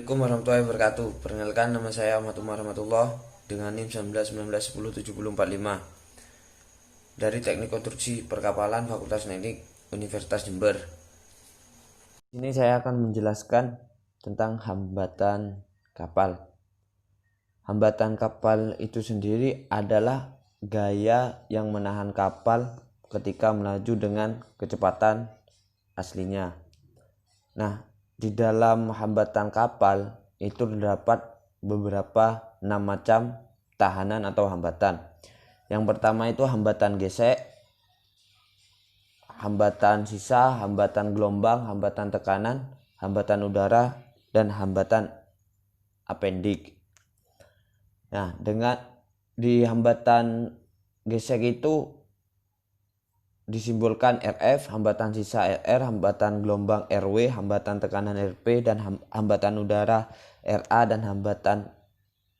Assalamualaikum warahmatullahi wabarakatuh. Perkenalkan, nama saya Ahmad Umar Rahmatullah dengan NIM 1919107045 dari Teknik Konstruksi Perkapalan Fakultas Teknik Universitas Jember. Ini saya akan menjelaskan tentang hambatan kapal. Hambatan kapal itu sendiri adalah gaya yang menahan kapal ketika melaju dengan kecepatan aslinya. Nah, di dalam hambatan kapal itu terdapat beberapa 6 macam tahanan atau hambatan. Yang pertama itu hambatan gesek, hambatan sisa, hambatan gelombang, hambatan tekanan, hambatan udara, dan hambatan apendik. Nah, dengan di hambatan gesek itu disimbolkan RF, hambatan sisa RR, hambatan gelombang RW, hambatan tekanan RP, dan hambatan udara RA, dan hambatan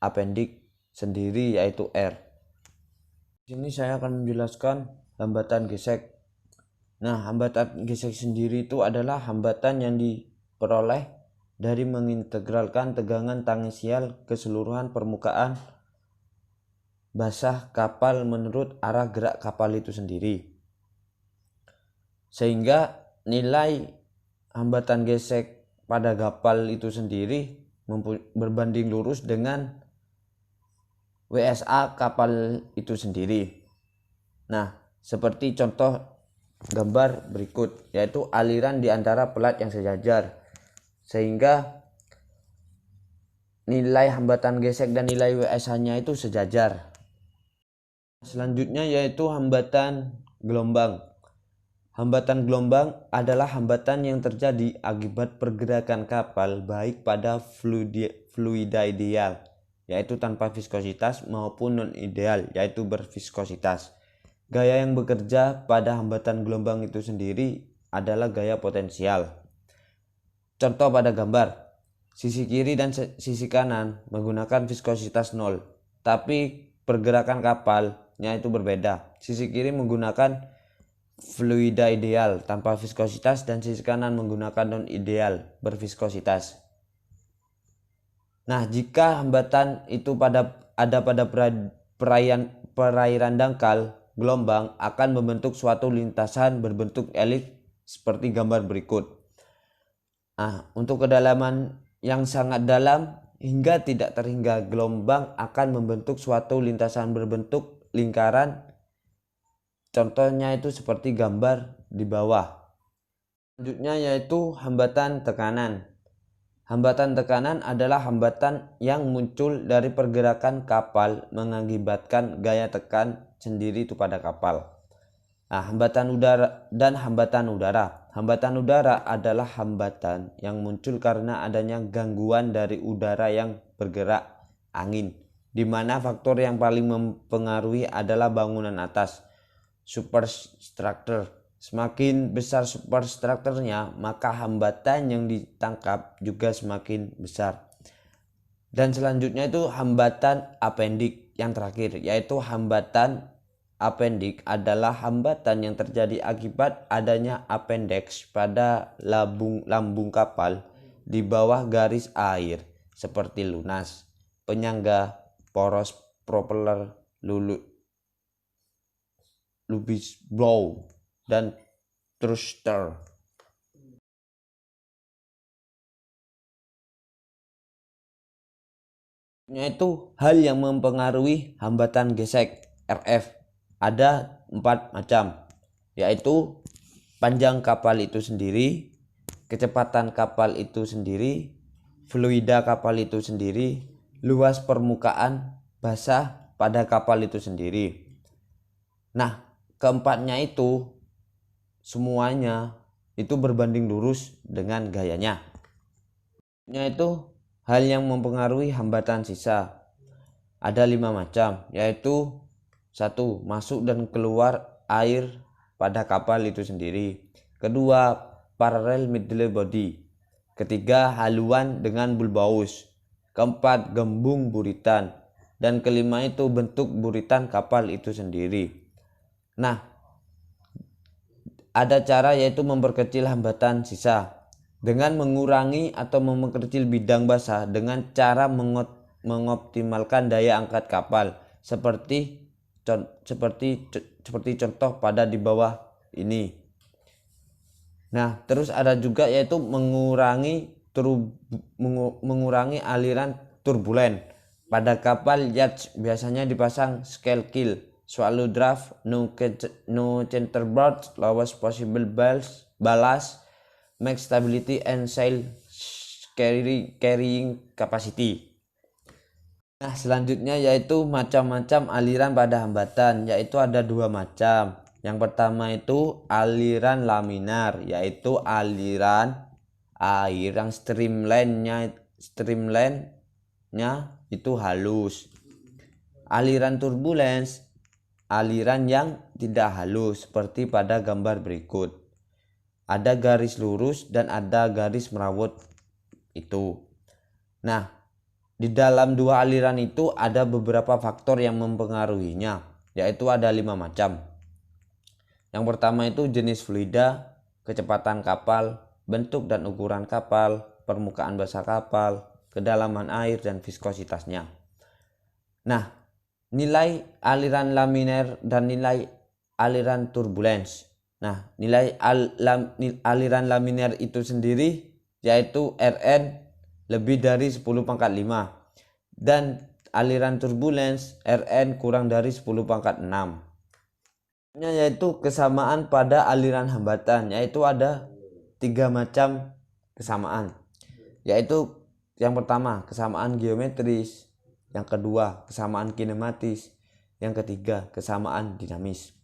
apendik sendiri yaitu R. Di sini saya akan menjelaskan hambatan gesek. Nah, hambatan gesek sendiri itu adalah hambatan yang diperoleh dari mengintegralkan tegangan tangensial keseluruhan permukaan basah kapal menurut arah gerak kapal itu sendiri. Sehingga nilai hambatan gesek pada kapal itu sendiri berbanding lurus dengan WSA kapal itu sendiri. Nah, seperti contoh gambar berikut, yaitu aliran di antara pelat yang sejajar, sehingga nilai hambatan gesek dan nilai WSA-nya itu sejajar. Selanjutnya yaitu hambatan gelombang. Hambatan gelombang adalah hambatan yang terjadi akibat pergerakan kapal baik pada fluida ideal, yaitu tanpa viskositas, maupun non-ideal, yaitu berviskositas. Gaya yang bekerja pada hambatan gelombang itu sendiri adalah gaya potensial. Contoh pada gambar, sisi kiri dan sisi kanan menggunakan viskositas 0, tapi pergerakan kapalnya itu berbeda. Sisi kiri menggunakan fluida ideal tanpa viskositas dan sisi kanan menggunakan non-ideal berviskositas. Nah, jika hambatan itu ada pada perairan dangkal, gelombang akan membentuk suatu lintasan berbentuk elips seperti gambar berikut. Nah, untuk kedalaman yang sangat dalam hingga tidak terhingga, gelombang akan membentuk suatu lintasan berbentuk lingkaran. Contohnya itu seperti gambar di bawah. Selanjutnya yaitu hambatan tekanan. Hambatan tekanan adalah hambatan yang muncul dari pergerakan kapal mengakibatkan gaya tekan sendiri itu pada kapal. Nah, hambatan udara dan hambatan udara. Hambatan udara adalah hambatan yang muncul karena adanya gangguan dari udara yang bergerak, angin, di mana faktor yang paling mempengaruhi adalah bangunan atas, superstructure. Semakin besar superstructure-nya, maka hambatan yang ditangkap juga semakin besar. Dan selanjutnya itu hambatan apendik yang terakhir, yaitu hambatan apendik adalah hambatan yang terjadi akibat adanya appendix pada lambung kapal di bawah garis air seperti lunas, penyangga, poros propeller, lubis blow, dan thruster. Yaitu hal yang mempengaruhi hambatan gesek RF. Ada 4 macam, yaitu panjang kapal itu sendiri, kecepatan kapal itu sendiri, fluida kapal itu sendiri, luas permukaan basah pada kapal itu sendiri. Nah, keempatnya itu semuanya itu berbanding lurus dengan gayanya. Yaitu hal yang mempengaruhi hambatan sisa. Ada 5 macam, yaitu 1. Masuk dan keluar air pada kapal itu sendiri. Kedua, parallel middle body. Ketiga, haluan dengan bulbous. Keempat, gembung buritan. Dan kelima itu bentuk buritan kapal itu sendiri. Nah, ada cara yaitu memperkecil hambatan sisa. dengan mengurangi atau memperkecil bidang basah dengan cara mengoptimalkan daya angkat kapal seperti contoh pada di bawah ini. Nah, terus ada juga yaitu mengurangi aliran turbulen. Pada kapal yacht biasanya dipasang scale kill, swallow draft, no centerboard, lowest possible ballast, max stability and sail carrying capacity. Nah, selanjutnya yaitu macam-macam aliran pada hambatan, yaitu ada dua macam. Yang pertama itu aliran laminar, yaitu aliran air yang streamline-nya itu halus. Aliran turbulence, aliran yang tidak halus seperti pada gambar berikut. Ada garis lurus dan ada garis merawut itu. Nah, di dalam dua aliran itu ada beberapa faktor yang mempengaruhinya, yaitu ada 5 macam. Yang pertama itu jenis fluida, kecepatan kapal, bentuk dan ukuran kapal, permukaan basah kapal, kedalaman air dan viskositasnya. Nah, nilai aliran laminar dan nilai aliran turbulence. Nah, nilai aliran laminar itu sendiri yaitu Rn lebih dari 10 pangkat 5 dan aliran turbulence Rn kurang dari 10 pangkat 6. Yaitu kesamaan pada aliran hambatan, yaitu ada 3 macam kesamaan, yaitu yang pertama kesamaan geometris, yang kedua kesamaan kinematis, yang ketiga kesamaan dinamis.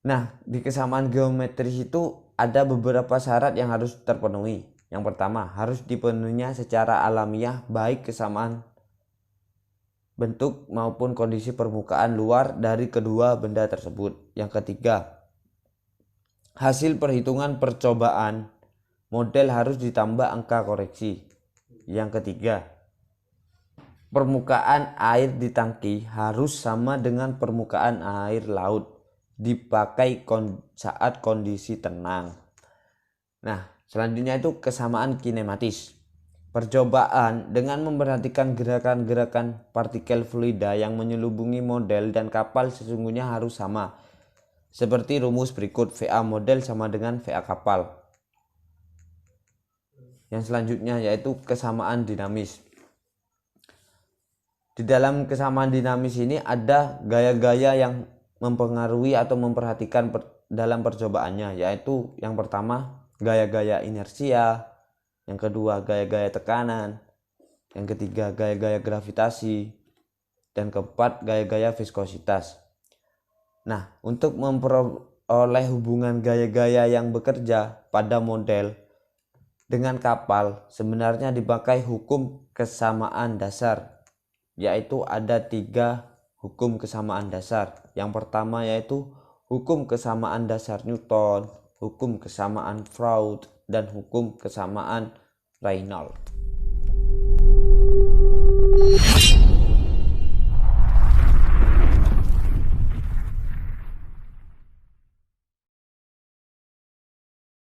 Nah, di kesamaan geometris itu ada beberapa syarat yang harus terpenuhi. Yang pertama, harus dipenuhinya secara alamiah baik kesamaan bentuk maupun kondisi permukaan luar dari kedua benda tersebut. Yang ketiga, hasil perhitungan percobaan model harus ditambah angka koreksi. Yang ketiga, permukaan air di tangki harus sama dengan permukaan air laut dipakai saat kondisi tenang. Nah, selanjutnya itu kesamaan kinematis. Percobaan dengan memperhatikan gerakan-gerakan partikel fluida yang menyelubungi model dan kapal sesungguhnya harus sama. Seperti rumus berikut, VA model sama dengan VA kapal. Yang selanjutnya yaitu kesamaan dinamis. Di dalam kesamaan dinamis ini ada gaya-gaya yang mempengaruhi atau memperhatikan dalam percobaannya, yaitu yang pertama gaya-gaya inersia, yang kedua gaya-gaya tekanan, yang ketiga gaya-gaya gravitasi, dan keempat gaya-gaya viskositas. Nah, untuk memperoleh hubungan gaya-gaya yang bekerja pada model dengan kapal sebenarnya dipakai hukum kesamaan dasar, yaitu ada 3 hukum kesamaan dasar. Yang pertama yaitu hukum kesamaan dasar Newton, hukum kesamaan Freud, dan hukum kesamaan Reynolds.